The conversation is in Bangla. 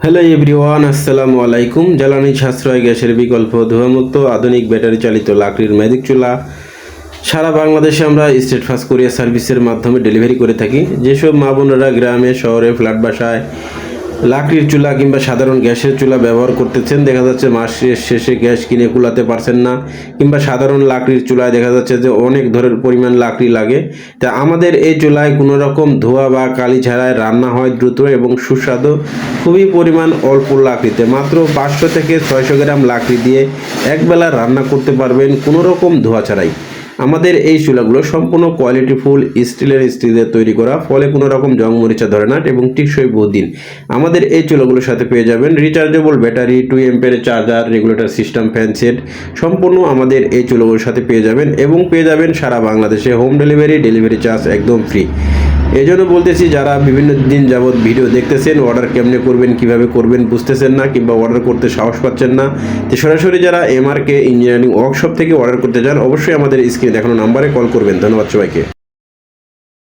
হ্যালো এভরিওয়ান, আসসালামু আলাইকুম। জ্বালানি সাশ্রয়, গ্যাসের বিকল্প, ধোঁয়ামুক্ত আধুনিক ব্যাটারি চালিত লাকড়ির ম্যাজিক চুলা সারা বাংলাদেশে আমরা স্টেট ফাস্ট কুরিয়ার সার্ভিসের মাধ্যমে ডেলিভারি করে থাকি। যেসব মা বোনেরা গ্রামে, শহরে, ফ্ল্যাট বাসায় লাকড়ির চুলা কিংবা সাধারণ গ্যাসের চুলা ব্যবহার করতেছেন, দেখা যাচ্ছে মাস শেষে গ্যাস কিনে কুলাতে পারছেন না, কিংবা সাধারণ লাকড়ির চুলায় দেখা যাচ্ছে যে অনেক ধরনের পরিমাণ লাকড়ি লাগে। তা আমাদের এই চুলায় কোনো রকম ধোঁয়া বা কালি ছাড়াই রান্না হয় দ্রুত এবং সুস্বাদু, খুবই পরিমাণ অল্প লাকড়িতে, মাত্র 500 থেকে 600 গ্রাম লাকড়ি দিয়ে একবেলা রান্না করতে পারবেন কোনো রকম ধোঁয়া ছাড়াই। আমাদের এই চুলাগুলো সম্পূর্ণ কোয়ালিটিফুল স্টিলের তৈরি করা, ফলে কোনো রকম জং মরিচা ধরে না এবং টিকসই বহুদিন। আমাদের এই চুলাগুলোর সাথে পেয়ে যাবেন rechargeable battery, 2 ampere charger, regulator system, fan set, সম্পূর্ণ আমাদের এই চুলাগুলোর সাথে পেয়ে যাবেন এবং পেয়ে যাবেন সারা বাংলাদেশে হোম ডেলিভারি চার্জ একদম ফ্রি। এই জন্য বলতেছি, যারা বিভিন্ন দিন যাবৎ ভিডিও দেখতেছেন, অর্ডার কেমনে করবেন, কিভাবে করবেন বুঝতেছেন না, কিংবা অর্ডার করতে সাহস পাচ্ছেন না, তো সরাসরি যারা MRK ইঞ্জিনিয়ারিং ওয়ার্কশপ থেকে অর্ডার করতে চান, অবশ্যই আমাদের স্ক্রিনে দেখানো নাম্বারে কল করবেন। ধন্যবাদ সবাইকে।